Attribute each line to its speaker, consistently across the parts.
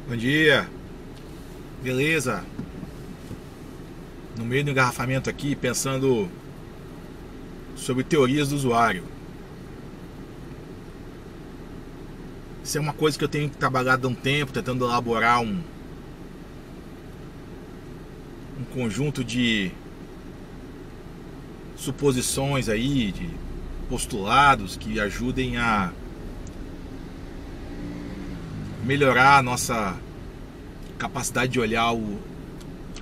Speaker 1: Bom dia, beleza? No meio do engarrafamento aqui, pensando sobre teorias do usuário. Isso é uma coisa que eu tenho trabalhado há um tempo, tentando elaborar um conjunto de suposições aí, de postulados que ajudem a melhorar a nossa capacidade de olhar o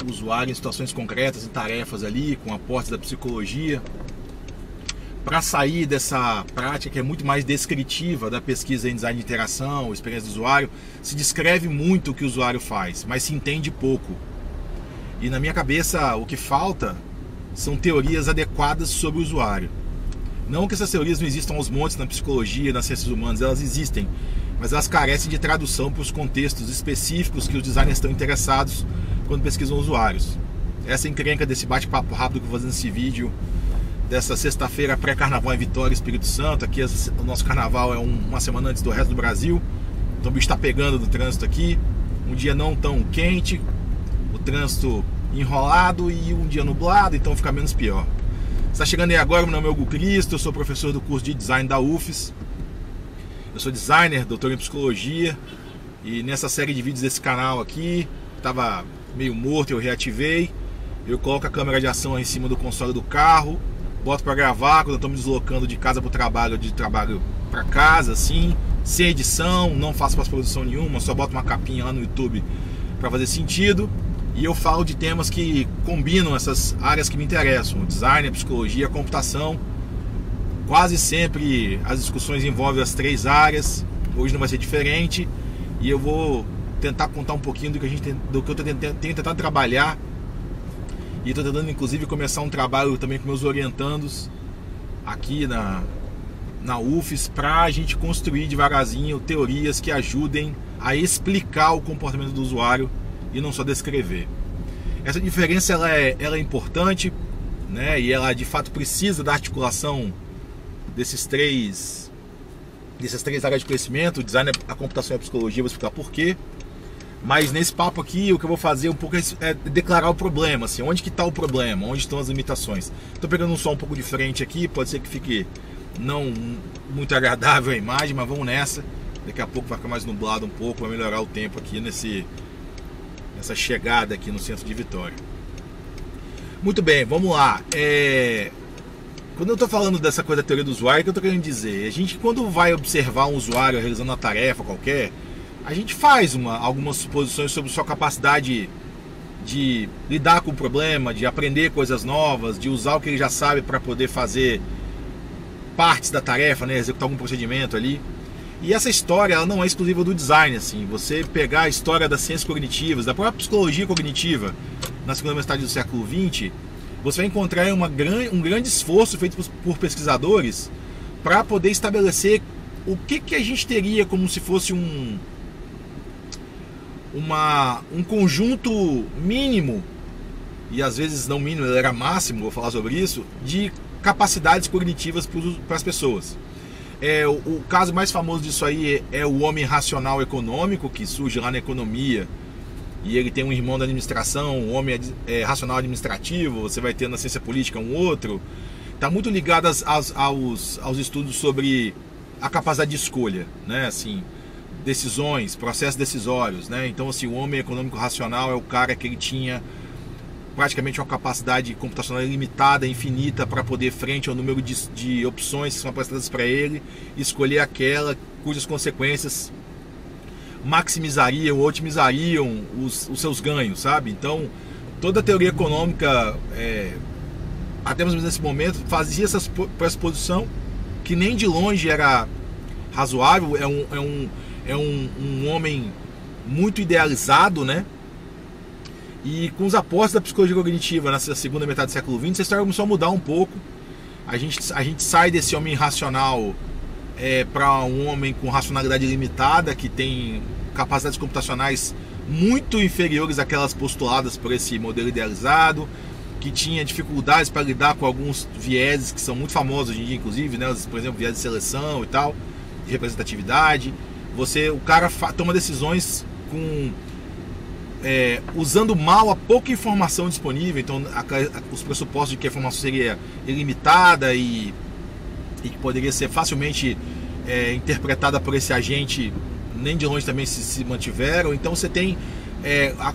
Speaker 1: usuário em situações concretas, em tarefas ali, com aportes da psicologia, para sair dessa prática que é muito mais descritiva da pesquisa em design de interação, experiência do usuário. Se descreve muito o que o usuário faz, mas se entende pouco. E na minha cabeça o que falta são teorias adequadas sobre o usuário. Não que essas teorias não existam aos montes na psicologia, nas ciências humanas, elas existem, mas elas carecem de tradução para os contextos específicos que os designers estão interessados quando pesquisam usuários. Essa é a encrenca desse bate-papo rápido que eu vou fazer nesse vídeo dessa sexta-feira pré-carnaval em Vitória, Espírito Santo. Aqui o nosso carnaval é uma semana antes do resto do Brasil, então o bicho está pegando no trânsito aqui. Um dia não tão quente, o trânsito enrolado, e um dia nublado, então fica menos pior. Está chegando aí agora, meu nome é Hugo Cristo, eu sou professor do curso de design da UFES. Eu sou designer, doutor em psicologia, e nessa série de vídeos desse canal aqui, estava meio morto, eu reativei. Eu coloco a câmera de ação em cima do console do carro, boto para gravar quando eu estou me deslocando de casa para o trabalho, de trabalho para casa, assim, sem edição, não faço pós-produção nenhuma, só boto uma capinha lá no YouTube para fazer sentido. E eu falo de temas que combinam essas áreas que me interessam: o design, a psicologia, a computação. Quase sempre as discussões envolvem as três áreas. Hoje não vai ser diferente. E eu vou tentar contar um pouquinho do que eu tenho tentado trabalhar. E estou tentando inclusive começar um trabalho também com meus orientandos aqui na UFES, para a gente construir devagarzinho teorias que ajudem a explicar o comportamento do usuário e não só descrever. Essa diferença ela é importante, né? E ela de fato precisa da articulação dessas três áreas de conhecimento: o design, a computação e a psicologia. Vou explicar por quê. Mas nesse papo aqui, o que eu vou fazer um pouco é declarar o problema, assim, onde que está o problema, onde estão as limitações. Estou pegando um som um pouco diferente aqui, pode ser que fique não muito agradável a imagem, mas vamos nessa. Daqui a pouco vai ficar mais nublado um pouco, vai melhorar o tempo aqui nessa chegada aqui no centro de Vitória. Muito bem, vamos lá. Quando eu estou falando dessa coisa da teoria do usuário, o que eu estou querendo dizer? A gente, quando vai observar um usuário realizando uma tarefa qualquer, a gente faz algumas suposições sobre sua capacidade de lidar com o problema, de aprender coisas novas, de usar o que ele já sabe para poder fazer partes da tarefa, né, executar algum procedimento ali. E essa história ela não é exclusiva do design, assim. Você pegar a história das ciências cognitivas, da própria psicologia cognitiva na segunda metade do século XX, você vai encontrar um grande esforço feito por pesquisadores para poder estabelecer o que a gente teria como se fosse um conjunto mínimo, e às vezes não mínimo, ele era máximo, vou falar sobre isso, de capacidades cognitivas para as pessoas. O caso mais famoso disso aí é o homem racional econômico, que surge lá na economia, e ele tem um irmão da administração, um homem racional administrativo. Você vai ter na ciência política um outro. Está muito ligado aos estudos sobre a capacidade de escolha, né? Assim, decisões, processos decisórios, né? Então, assim, o homem econômico racional é o cara que ele tinha praticamente uma capacidade computacional ilimitada, infinita, para poder, frente ao número de opções que são apresentadas para ele, escolher aquela cujas consequências maximizariam ou otimizariam os seus ganhos, sabe? Então, toda a teoria econômica, até mesmo nesse momento, fazia essa pressuposição, que nem de longe era razoável. É um homem muito idealizado, né? E com os aportes da psicologia cognitiva nessa segunda metade do século XX, essa história começou a mudar um pouco. A gente sai desse homem racional para um homem com racionalidade limitada, que tem capacidades computacionais muito inferiores àquelas postuladas por esse modelo idealizado, que tinha dificuldades para lidar com alguns vieses que são muito famosos hoje em dia, inclusive, né? Por exemplo, viés de seleção e tal, de representatividade. O cara toma decisões usando mal a pouca informação disponível. Então os pressupostos de que a informação seria ilimitada e que poderia ser facilmente interpretada por esse agente, nem de longe também se mantiveram. Então você tem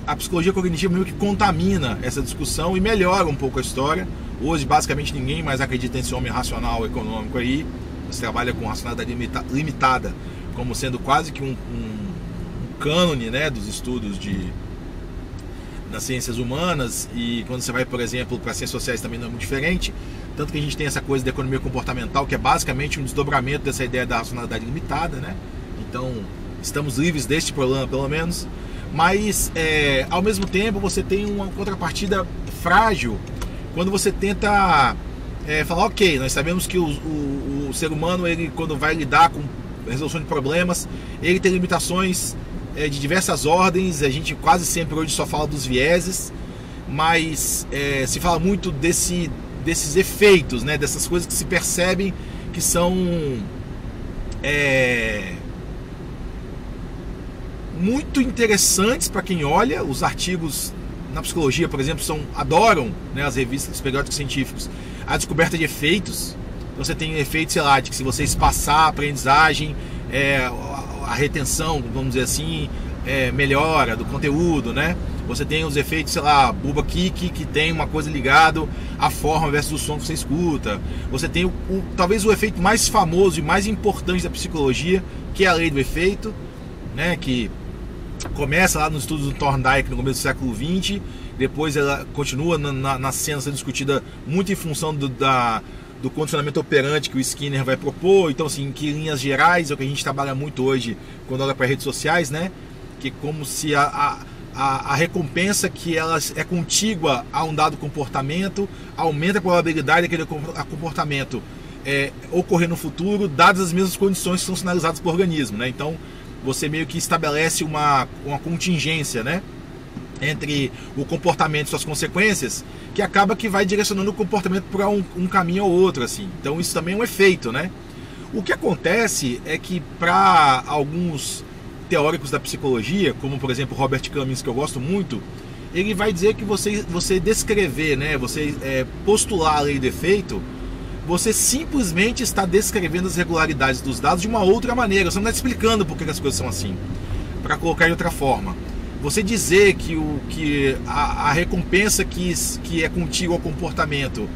Speaker 1: a psicologia cognitiva meio que contamina essa discussão e melhora um pouco a história. Hoje basicamente ninguém mais acredita nesse homem racional econômico aí. Você trabalha com racionalidade limitada como sendo quase que um cânone, né, dos estudos das ciências humanas. E quando você vai, por exemplo, para as ciências sociais também não é muito diferente. Tanto que a gente tem essa coisa da economia comportamental, que é basicamente um desdobramento dessa ideia da racionalidade limitada, né? Então estamos livres deste problema, pelo menos. Mas ao mesmo tempo você tem uma contrapartida frágil quando você tenta falar, ok, nós sabemos que o ser humano, ele, quando vai lidar com resolução de problemas, ele tem limitações de diversas ordens. A gente quase sempre hoje só fala dos vieses, mas se fala muito desses efeitos, né, dessas coisas que se percebem que são muito interessantes para quem olha. Os artigos na psicologia, por exemplo, adoram, né, as revistas, os periódicos científicos, a descoberta de efeitos. Então você tem efeitos, sei lá, de que se você espaçar a aprendizagem, a retenção, vamos dizer assim, melhora do conteúdo, né? Você tem os efeitos, sei lá, Buba Kik, que tem uma coisa ligada à forma versus o som que você escuta. Você tem talvez o efeito mais famoso e mais importante da psicologia, que é a lei do efeito, né? Que começa lá nos estudos do Thorndike no começo do século XX, depois ela continua na cena sendo discutida muito em função do condicionamento operante que o Skinner vai propor. Então, assim, que em linhas gerais é o que a gente trabalha muito hoje quando olha para redes sociais, né? Que é como se a recompensa que ela é contígua a um dado comportamento aumenta a probabilidade daquele comportamento ocorrer no futuro, dadas as mesmas condições que são sinalizadas pelo organismo, né? Então você meio que estabelece uma contingência, né, entre o comportamento e suas consequências, que acaba que vai direcionando o comportamento para um caminho ou outro, assim. Então isso também é um efeito, né? O que acontece é que para alguns teóricos da psicologia, como por exemplo Robert Cummings, que eu gosto muito, ele vai dizer que você descrever, né, você postular a lei do efeito, você simplesmente está descrevendo as regularidades dos dados de uma outra maneira. Você não está explicando por que as coisas são assim. Para colocar de outra forma, você dizer que a recompensa que é contígua ao comportamento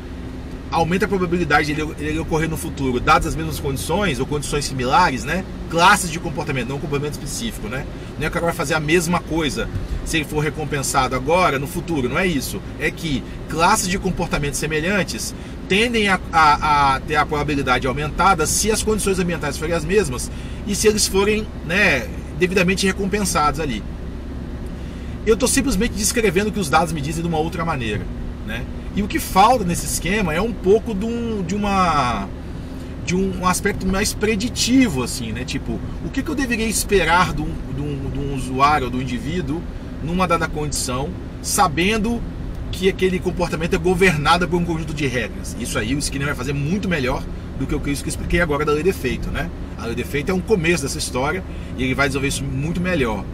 Speaker 1: aumenta a probabilidade de ele ocorrer no futuro, dadas as mesmas condições ou condições similares, né? Classes de comportamento, não um comportamento específico, né? Não é que o cara vai fazer a mesma coisa se ele for recompensado agora, no futuro. Não é isso. É que classes de comportamentos semelhantes tendem a ter a probabilidade aumentada se as condições ambientais forem as mesmas e se eles forem, né, devidamente recompensados ali. Eu estou simplesmente descrevendo o que os dados me dizem de uma outra maneira, né? E o que falta nesse esquema é um pouco de um aspecto mais preditivo, assim, né? Tipo, o que eu deveria esperar de um usuário, do indivíduo, numa dada condição, sabendo que aquele comportamento é governado por um conjunto de regras. Isso aí o Skinner vai fazer muito melhor do que isso que eu expliquei agora da lei de efeito, né? A lei de efeito é um começo dessa história e ele vai desenvolver isso muito melhor.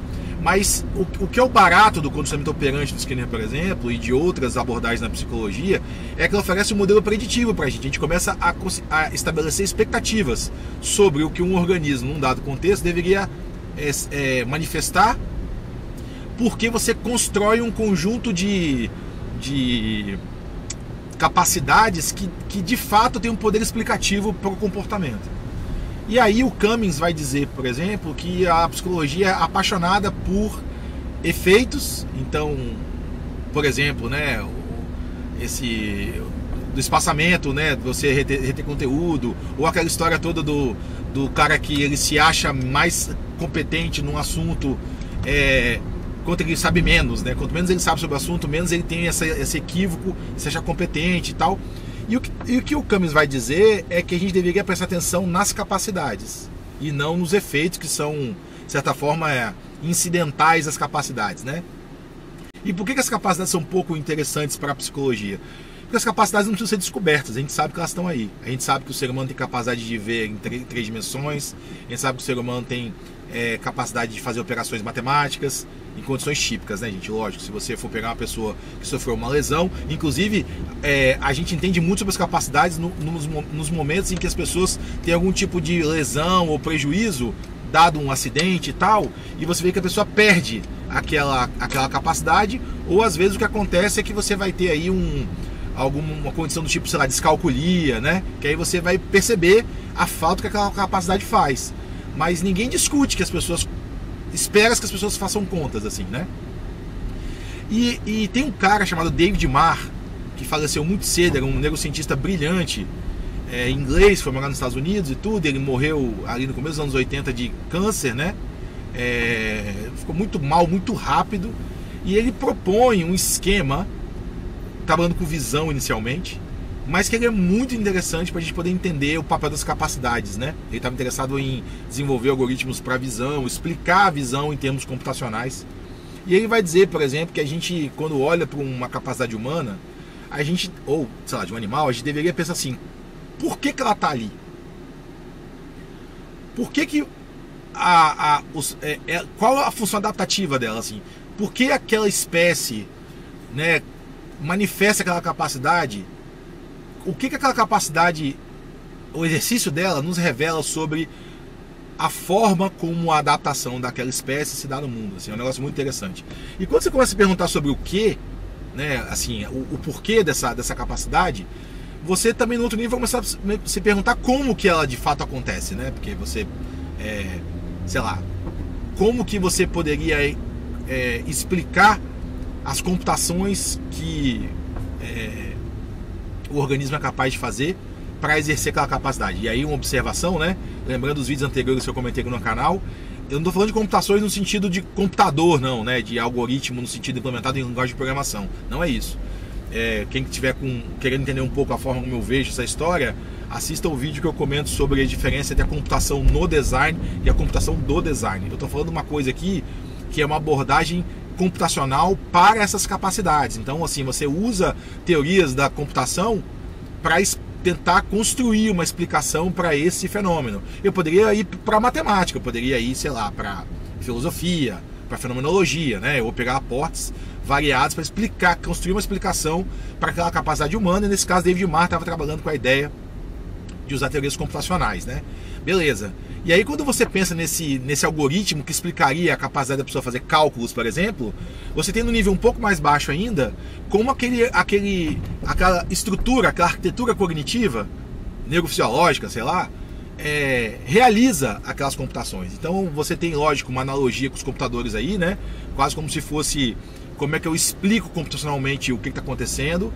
Speaker 1: Mas o que é o barato do condicionamento operante do Skinner, por exemplo, e de outras abordagens na psicologia, é que ela oferece um modelo preditivo para a gente. A gente começa a estabelecer expectativas sobre o que um organismo, num dado contexto, deveria manifestar, porque você constrói um conjunto de capacidades que de fato tem um poder explicativo para o comportamento. E aí o Cummings vai dizer, por exemplo, que a psicologia é apaixonada por efeitos. Então, por exemplo, né, do espaçamento, né, você reter conteúdo, ou aquela história toda do cara que ele se acha mais competente num assunto quanto ele sabe menos, né? Quanto menos ele sabe sobre o assunto, menos ele tem esse equívoco, se achar competente e tal. E o que o Cummings vai dizer é que a gente deveria prestar atenção nas capacidades e não nos efeitos, que são, de certa forma, incidentais às capacidades, né? E por que as capacidades são pouco interessantes para a psicologia? Porque as capacidades não precisam ser descobertas, a gente sabe que elas estão aí. A gente sabe que o ser humano tem capacidade de ver em três dimensões, a gente sabe que o ser humano tem capacidade de fazer operações matemáticas em condições típicas, né, gente? Lógico, se você for pegar uma pessoa que sofreu uma lesão, inclusive a gente entende muito sobre as capacidades nos momentos em que as pessoas têm algum tipo de lesão ou prejuízo, dado um acidente e tal, e você vê que a pessoa perde aquela capacidade, ou às vezes o que acontece é que você vai ter aí alguma condição do tipo, sei lá, descalculia, né? Que aí você vai perceber a falta que aquela capacidade faz. Mas ninguém discute que as pessoas... espera que as pessoas façam contas, assim, né? E tem um cara chamado David Marr, que faleceu muito cedo, era um neurocientista brilhante, inglês, foi morar nos Estados Unidos e tudo. Ele morreu ali no começo dos anos 80 de câncer, né? Ficou muito mal, muito rápido. E ele propõe um esquema, trabalhando com visão inicialmente, mas que ele é muito interessante para a gente poder entender o papel das capacidades, né? Ele estava interessado em desenvolver algoritmos para visão, explicar a visão em termos computacionais. E ele vai dizer, por exemplo, que a gente, quando olha para uma capacidade humana, a gente, ou sei lá, de um animal, a gente deveria pensar assim: por que ela está ali? Por que qual a função adaptativa dela, assim? Por que aquela espécie, né, manifesta aquela capacidade? O que aquela capacidade, o exercício dela, nos revela sobre a forma como a adaptação daquela espécie se dá no mundo, assim? É um negócio muito interessante. E quando você começa a perguntar sobre o que, né, assim, o porquê dessa capacidade, você também no outro nível vai começar a se perguntar como que ela de fato acontece, né? Porque você, sei lá, como que você poderia explicar as computações que o organismo é capaz de fazer para exercer aquela capacidade. E aí uma observação, né? Lembrando os vídeos anteriores que eu comentei aqui no canal, eu não estou falando de computações no sentido de computador, não, né? De algoritmo no sentido implementado em linguagem de programação. Não é isso. Quem estiver querendo entender um pouco a forma como eu vejo essa história, assista o vídeo que eu comento sobre a diferença entre a computação no design e a computação do design. Eu estou falando uma coisa aqui que é uma abordagem computacional para essas capacidades. Então, assim, você usa teorias da computação para tentar construir uma explicação para esse fenômeno. Eu poderia ir para matemática, eu poderia ir, sei lá, para filosofia, para fenomenologia, né? Eu vou pegar aportes variados para explicar, construir uma explicação para aquela capacidade humana. E nesse caso, David Marr estava trabalhando com a ideia de usar teorias computacionais, né? Beleza. E aí quando você pensa nesse algoritmo que explicaria a capacidade da pessoa fazer cálculos, por exemplo, você tem no nível um pouco mais baixo ainda, como aquela estrutura, aquela arquitetura cognitiva, neurofisiológica, sei lá, realiza aquelas computações. Então você tem, lógico, uma analogia com os computadores aí, né? Quase como se fosse como é que eu explico computacionalmente o que está acontecendo,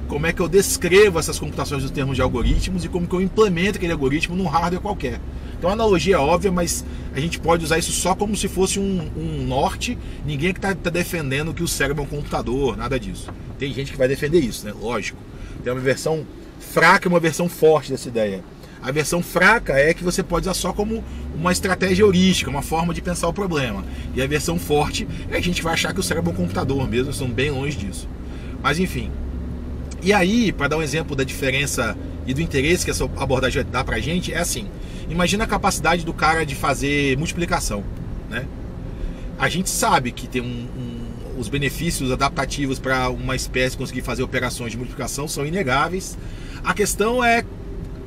Speaker 1: como é que eu descrevo essas computações nos termos de algoritmos e como que eu implemento aquele algoritmo num hardware qualquer. Então a analogia é óbvia, mas a gente pode usar isso só como se fosse um norte. Ninguém é que está defendendo que o cérebro é um computador, nada disso. Tem gente que vai defender isso, né? Lógico. Tem uma versão fraca e uma versão forte dessa ideia. A versão fraca é que você pode usar só como uma estratégia heurística, uma forma de pensar o problema. E a versão forte é que a gente vai achar que o cérebro é um computador mesmo, estão bem longe disso. Mas enfim. E aí, para dar um exemplo da diferença e do interesse que essa abordagem dá pra gente, é assim: imagina a capacidade do cara de fazer multiplicação, né? A gente sabe que tem os benefícios adaptativos para uma espécie conseguir fazer operações de multiplicação são inegáveis. A questão é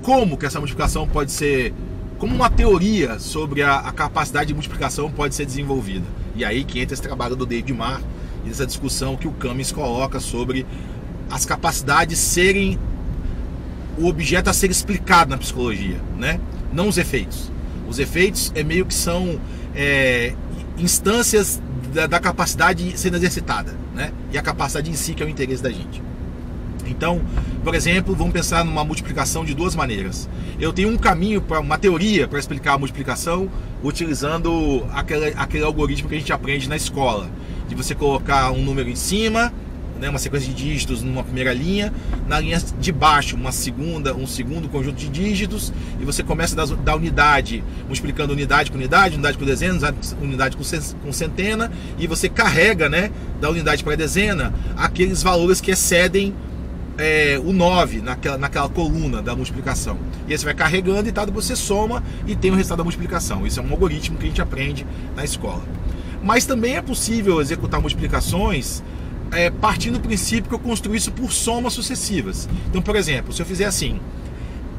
Speaker 1: como que essa multiplicação pode ser, como uma teoria sobre a capacidade de multiplicação pode ser desenvolvida. E aí que entra esse trabalho do David Marr e essa discussão que o Cummings coloca sobre as capacidades serem o objeto a ser explicado na psicologia, né? Não os efeitos. Os efeitos meio que são instâncias da capacidade sendo exercitada, né? E a capacidade em si que é o interesse da gente. Então, por exemplo, vamos pensar numa multiplicação de duas maneiras. Eu tenho um caminho, uma teoria para explicar a multiplicação utilizando aquele algoritmo que a gente aprende na escola, de você colocar um número em cima, né, uma sequência de dígitos numa primeira linha, na linha de baixo um segundo conjunto de dígitos, e você começa da unidade, multiplicando unidade com dezena, unidade com centena, e você carrega, né, da unidade para a dezena aqueles valores que excedem o 9 naquela coluna da multiplicação. E aí você vai carregando e tal, você soma e tem o resultado da multiplicação. Isso é um algoritmo que a gente aprende na escola. Mas também é possível executar multiplicações partindo do princípio que eu construí isso por somas sucessivas. Então, por exemplo, se eu fizer assim,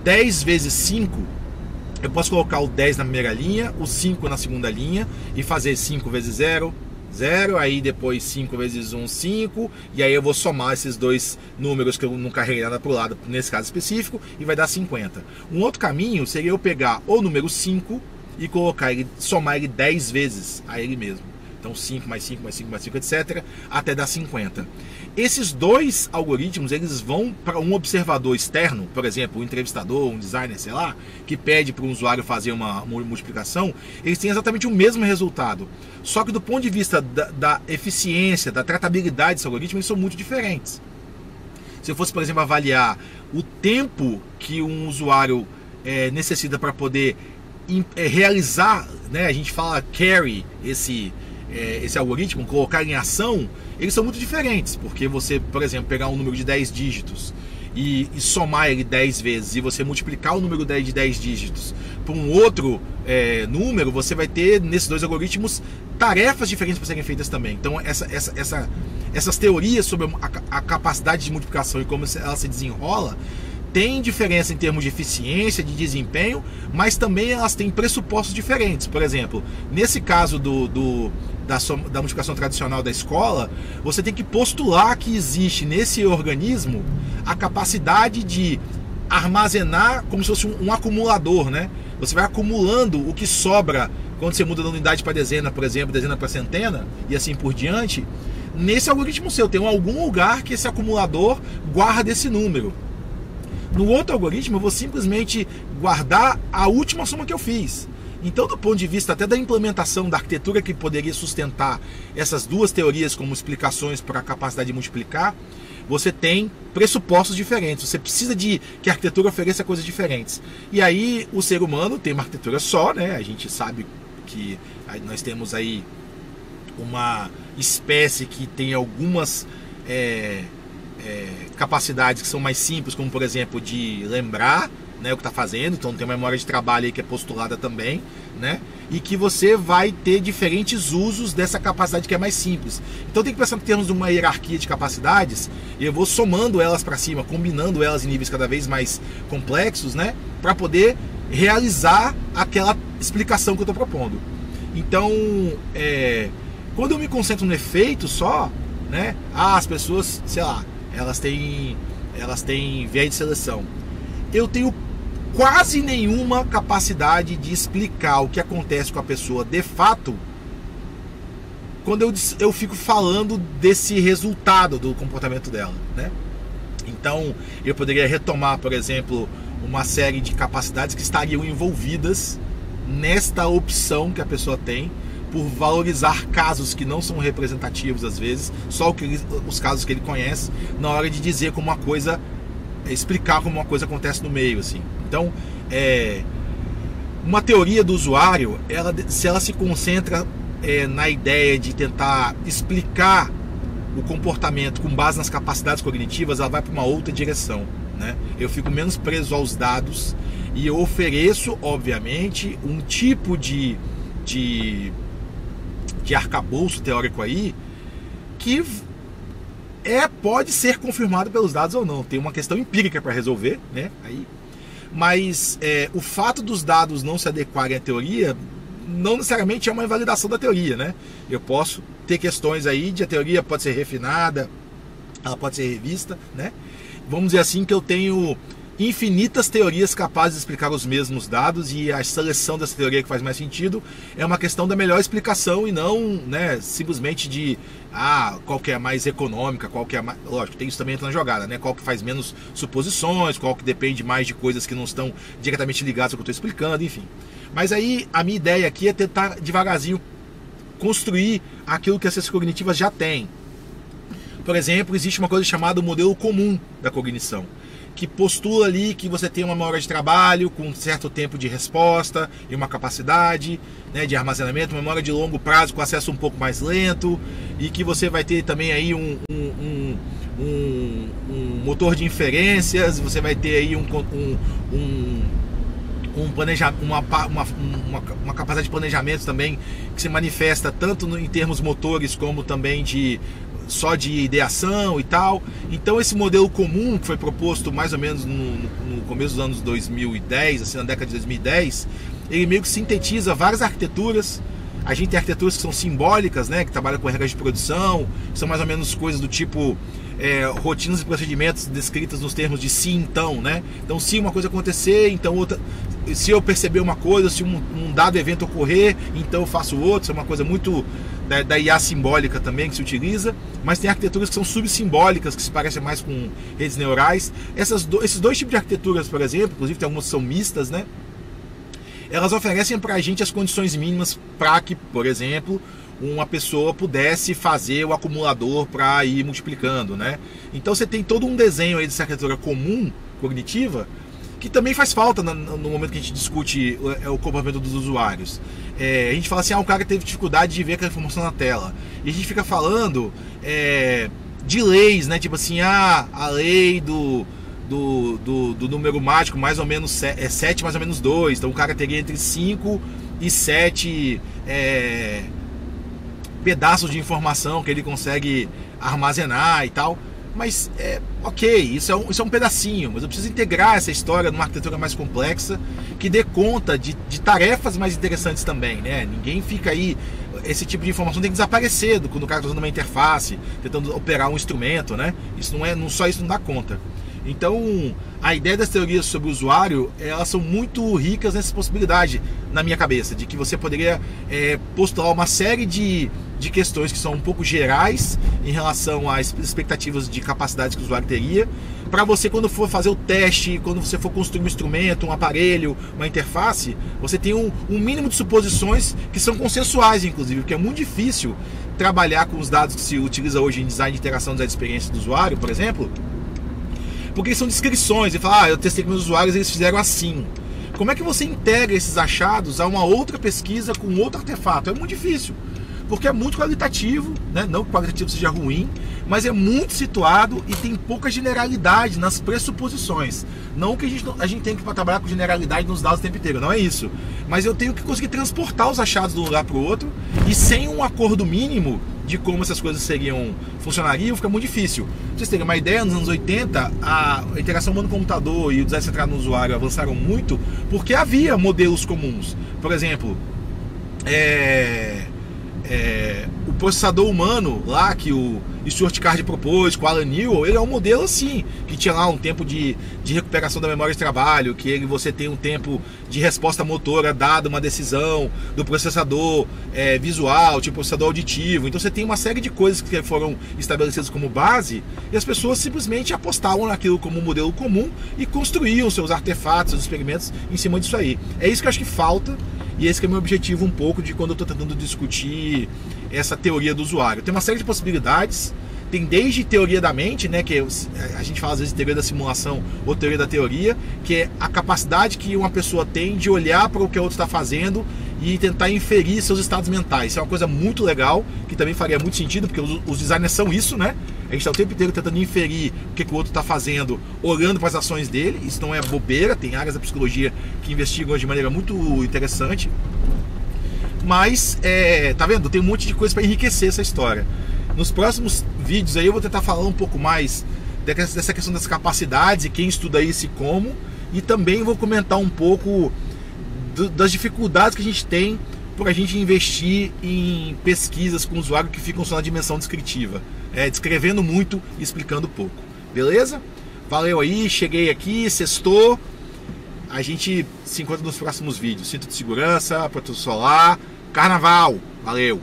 Speaker 1: 10 vezes 5, eu posso colocar o 10 na primeira linha, o 5 na segunda linha e fazer 5 vezes 0, 0, aí depois 5 vezes 1, 5, e aí eu vou somar esses dois números que eu não carreguei nada para o lado, nesse caso específico, e vai dar 50. Um outro caminho seria eu pegar o número 5 e colocar ele, somar ele 10 vezes a ele mesmo. Então 5 mais 5 mais 5 mais 5, etc., até dar 50. Esses dois algoritmos, eles vão para um observador externo, por exemplo, um entrevistador, um designer, sei lá, que pede para um usuário fazer uma multiplicação, eles têm exatamente o mesmo resultado. Só que do ponto de vista da eficiência, da tratabilidade desse algoritmo, eles são muito diferentes. Se eu fosse, por exemplo, avaliar o tempo que um usuário necessita para poder realizar, né, a gente fala carry esse algoritmo, colocar em ação, eles são muito diferentes, porque você, por exemplo, pegar um número de 10 dígitos e somar ele 10 vezes e você multiplicar o número de 10 dígitos por um outro número, você vai ter nesses dois algoritmos tarefas diferentes para serem feitas também. Então essas teorias sobre a capacidade de multiplicação e como ela se desenrola tem diferença em termos de eficiência, de desempenho, mas também elas têm pressupostos diferentes. Por exemplo, nesse caso da multiplicação tradicional da escola, você tem que postular que existe nesse organismo a capacidade de armazenar como se fosse um acumulador, né? Você vai acumulando o que sobra quando você muda da unidade para dezena, por exemplo, dezena para centena e assim por diante. Nesse algoritmo seu tem algum lugar que esse acumulador guarda esse número. No outro algoritmo eu vou simplesmente guardar a última soma que eu fiz. Então, do ponto de vista até da implementação da arquitetura que poderia sustentar essas duas teorias como explicações para a capacidade de multiplicar, você tem pressupostos diferentes. Você precisa de que a arquitetura ofereça coisas diferentes. E aí o ser humano tem uma arquitetura só, né? A gente sabe que nós temos aí uma espécie que tem algumas capacidades que são mais simples, como por exemplo de lembrar, né, o que está fazendo. Então tem uma memória de trabalho aí que é postulada também, né, e que você vai ter diferentes usos dessa capacidade que é mais simples. Então tem que pensar em termos de uma hierarquia de capacidades, e eu vou somando elas para cima, combinando elas em níveis cada vez mais complexos, né, para poder realizar aquela explicação que eu estou propondo. Então quando eu me concentro no efeito só, né, as pessoas, sei lá, elas têm viés de seleção. Eu tenho quase nenhuma capacidade de explicar o que acontece com a pessoa de fato quando eu fico falando desse resultado do comportamento dela, né? Então eu poderia retomar, por exemplo, uma série de capacidades que estariam envolvidas nesta opção que a pessoa tem por valorizar casos que não são representativos às vezes, só os casos que ele conhece, na hora de dizer como uma coisa, explicar como uma coisa acontece no meio, assim. Então, uma teoria do usuário, se ela se concentra na ideia de tentar explicar o comportamento com base nas capacidades cognitivas, ela vai para uma outra direção, né? Eu fico menos preso aos dados e eu ofereço, obviamente, um tipo de arcabouço teórico aí que pode ser confirmado pelos dados ou não. Tem uma questão empírica para resolver, né? Mas o fato dos dados não se adequarem à teoria não necessariamente é uma invalidação da teoria, né? Eu posso ter questões aí de a teoria pode ser refinada, ela pode ser revista, né? Vamos dizer assim que eu tenho infinitas teorias capazes de explicar os mesmos dados, e a seleção dessa teoria que faz mais sentido é uma questão da melhor explicação e não, né, simplesmente de qual que é mais econômica, qual que é mais... Lógico, tem isso também entra na jogada, né? Qual que faz menos suposições, qual que depende mais de coisas que não estão diretamente ligadas ao que eu estou explicando, enfim. Mas aí a minha ideia aqui é tentar devagarzinho construir aquilo que as ciências cognitivas já têm. Por exemplo, existe uma coisa chamada modelo comum da cognição, que postula ali que você tem uma memória de trabalho com um certo tempo de resposta e uma capacidade, né, de armazenamento, uma memória de longo prazo com acesso um pouco mais lento, e que você vai ter também aí um motor de inferências, você vai ter aí uma capacidade de planejamento também que se manifesta tanto em termos motores como também só de ideação e tal. Então esse modelo comum que foi proposto mais ou menos no começo dos anos 2010, assim, na década de 2010, ele meio que sintetiza várias arquiteturas. A gente tem arquiteturas que são simbólicas, né, que trabalham com regras de produção, que são mais ou menos coisas do tipo rotinas e procedimentos descritas nos termos de sim, então, né? Então, se uma coisa acontecer, então outra. Se eu perceber uma coisa, se um dado evento ocorrer, então eu faço outro. Isso é uma coisa muito da IA simbólica também que se utiliza. Mas tem arquiteturas que são subsimbólicas, que se parecem mais com redes neurais. Esses dois tipos de arquiteturas, por exemplo, inclusive tem algumas que são mistas, né? Elas oferecem para a gente as condições mínimas para que, por exemplo, uma pessoa pudesse fazer o acumulador para ir multiplicando, né? Então você tem todo um desenho aí dessa arquitetura comum, cognitiva, que também faz falta no momento que a gente discute o comportamento dos usuários. A gente fala assim, o cara teve dificuldade de ver aquela informação na tela. E a gente fica falando de leis, né? Tipo assim, a lei do número mágico mais ou menos 7 mais ou menos 2. Então o cara teria entre 5 e 7 pedaços de informação que ele consegue armazenar e tal. Mas ok, isso é um pedacinho, mas eu preciso integrar essa história numa arquitetura mais complexa que dê conta de tarefas mais interessantes também, né? Ninguém fica aí, esse tipo de informação tem que desaparecer quando o cara está usando uma interface, tentando operar um instrumento, né? Isso só isso não dá conta. Então, a ideia das teorias sobre o usuário, elas são muito ricas nessa possibilidade, na minha cabeça, de que você poderia postular uma série de questões que são um pouco gerais em relação às expectativas de capacidades que o usuário teria, para você, quando for fazer o teste, quando você for construir um instrumento, um aparelho, uma interface, você tem um mínimo de suposições que são consensuais, inclusive, porque é muito difícil trabalhar com os dados que se utiliza hoje em design de interação da experiência do usuário, por exemplo, porque são descrições, e fala, eu testei com meus usuários e eles fizeram assim. Como é que você integra esses achados a uma outra pesquisa com outro artefato? É muito difícil, porque é muito qualitativo, né? Não que o qualitativo seja ruim, mas é muito situado e tem pouca generalidade nas pressuposições. Não que a gente tem que trabalhar com generalidade nos dados o tempo inteiro, não é isso. Mas eu tenho que conseguir transportar os achados de um lugar para o outro, e sem um acordo mínimo de como essas coisas funcionariam, fica muito difícil. Pra vocês terem uma ideia, nos anos 80, a interação humano-computador e o design centrado no usuário avançaram muito porque havia modelos comuns. Por exemplo, o processador humano lá que o Stuart Card propôs com o Alan Newell, ele é um modelo assim, que tinha lá um tempo de recuperação da memória de trabalho, que você tem um tempo de resposta motora dada uma decisão do processador visual, tipo processador auditivo. Então você tem uma série de coisas que foram estabelecidas como base, e as pessoas simplesmente apostavam naquilo como um modelo comum e construíam seus artefatos, seus experimentos em cima disso aí. É isso que eu acho que falta, e esse que é o meu objetivo um pouco de quando eu estou tentando discutir essa teoria do usuário. Tem uma série de possibilidades, tem desde teoria da mente, né, que a gente fala às vezes de teoria da simulação ou teoria da teoria, que é a capacidade que uma pessoa tem de olhar para o que a outra está fazendo e tentar inferir seus estados mentais. Isso é uma coisa muito legal, que também faria muito sentido, porque os designers são isso, né? A gente está o tempo inteiro tentando inferir o que o outro está fazendo, olhando para as ações dele. Isso não é bobeira, tem áreas da psicologia que investigam de maneira muito interessante. Mas, tá vendo? Tem um monte de coisa para enriquecer essa história. Nos próximos vídeos aí eu vou tentar falar um pouco mais dessa questão das capacidades e quem estuda isso e como. E também vou comentar um pouco das dificuldades que a gente tem por a gente investir em pesquisas com o usuário que ficam só na dimensão descritiva, descrevendo muito e explicando pouco. Beleza? Valeu aí, cheguei aqui, sextou. A gente se encontra nos próximos vídeos. Cinto de segurança, protetor solar, carnaval. Valeu!